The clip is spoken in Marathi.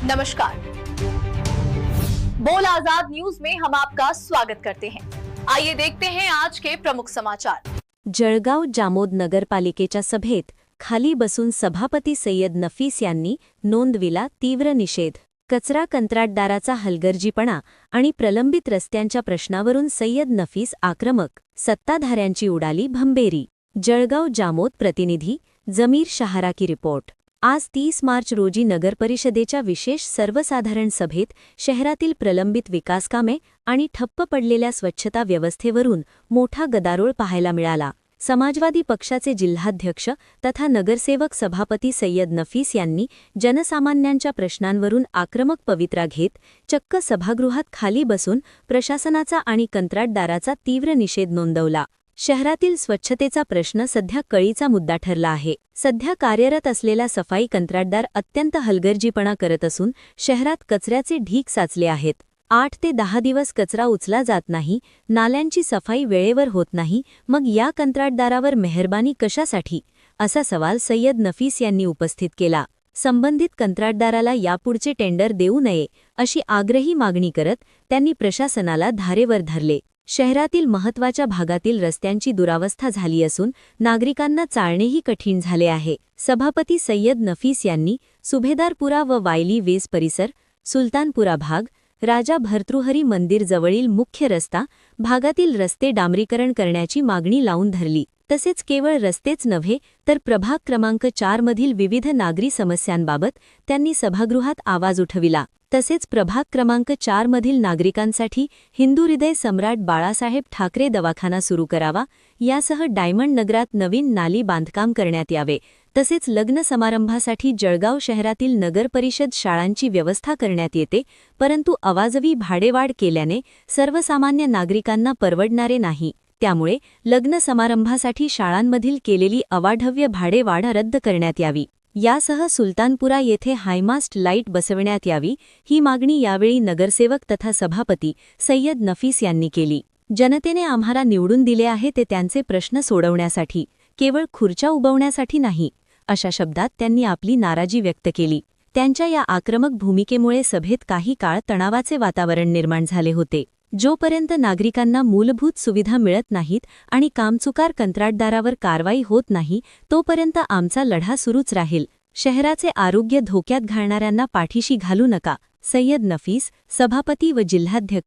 नमस्कार। बोल आजाद न्यूज में हम आपका स्वागत करते हैं। आइए देखते हैं आज के प्रमुख समाचार। जळगाव जामोद नगरपालिकेच्या सभेत खाली बसून सभापती सय्यद नफीस यांनी नोंदविला तीव्र निषेध। कचरा कंत्राटदाराचा हलगर्जीपणा आणि प्रलंबित रस्त्यांच्या प्रश्नावरून सय्यद नफीस आक्रमक, सत्ताधाऱ्यांची उडाली भंबेरी। जळगाव जामोद प्रतिनिधी जमीर शहारा की रिपोर्ट। आज 30 मार्च रोजी नगरपरिषदेच्या विशेष सर्वसाधारण सभेत शहरातील प्रलंबित विकासकामे आणि ठप्प पडलेल्या स्वच्छता व्यवस्थेवरून मोठा गदारोळ पाहायला मिळाला। समाजवादी पक्षाचे जिल्हाध्यक्ष तथा नगरसेवक सभापती सय्यद नफीस यांनी जनसामान्यांच्या प्रश्नांवरून आक्रमक पवित्रा घेत चक्क सभागृहात खाली बसून प्रशासनाचा आणि कंत्राटदाराचा तीव्र निषेध नोंदवला। शहरातील स्वच्छतेचा प्रश्न सध्या कळीचा मुद्दा ठरला आहे। सध्या कार्यरत असलेला सफाई कंत्राटदार अत्यंत हलगर्जीपणा करत असून शहरात कचऱ्याचे ढीग साचले आहेत। 8 ते 10 दिवस कचरा उचला जात नाही, नाल्यांची सफाई वेळेवर होत नाही, मग या कंत्राटदारावर मेहरबानी कशासाठी, असा सवाल सय्यद नफीस यांनी उपस्थित केला। संबंधित कंत्राटदाराला यापुढचे टेंडर देऊ नये अशी आग्रही मागणी करत त्यांनी प्रशासनाला धारेवर धरले। शहरातील महत्त्वाच्या भागातील रस्त्यांची दुरावस्था झाली असून नागरिकांना चालणेही कठीण झाले आहे। सभापती सय्यद नफीस यांनी सुभेदारपुरा व वायली वेस परिसर, सुलतानपुरा भाग, राजा भर्तृहरी मंदिर जवळील मुख्य रस्ता भागातील रस्ते डांबरीकरण करण्याची मागणी लावून धरली। तसेच केवळ रस्तेच नव्हे तर प्रभाग क्रमांक 4 मधील विविध नागरी समस्यांबाबत त्यांनी सभागृहात आवाज उठविला। तसेच प्रभाग क्रमांक 4 मधील नागरिकांसाठी हिंदू हृदय सम्राट बाळासाहेब ठाकरे दवाखाना सुरू करावा, यासह डायमंड नगरात नवीन नाली बांधकाम करण्यात यावे। तसेच लग्न समारंभासाठी जळगाव शहरातील नगरपरिषद शाळांची व्यवस्था करण्यात येते, परंतु अवाजवी भाडेवाढ केल्याने सर्वसामान्य नागरिकांना परवडणारे नाही। त्यामुळे लग्न समारंभासाठी शाळांमधील केलेली अवाढव्य भाडेवाढ रद्द करण्यात यावी। यासह सुलतानपुरा येथे हायमास्ट लाईट बसविण्यात यावी, ही मागणी यावेळी नगरसेवक तथा सभापती सय्यद नफीस यांनी केली। जनतेने आम्हाला निवडून दिले आहे ते त्यांचे प्रश्न सोडवण्यासाठी, केवळ खुर्च्या उभवण्यासाठी नाही, अशा शब्दात त्यांनी आपली नाराजी व्यक्त केली। त्यांच्या या आक्रमक भूमिकेमुळे सभेत काही काळ तणावाचे वातावरण निर्माण झाले होते। जोपर्यंत नागरिकांना मूलभूत सुविधा मिळत नाहीत आणि कामचुकार कंत्राटदारावर कारवाई होत नाही, तोपर्यंत आमचा लढा सुरूच राहील। शहराचे आरोग्य धोक्यात घालणाऱ्यांना पाठीशी घालू नका। सय्यद नफीस, सभापती व जिल्हाध्यक्ष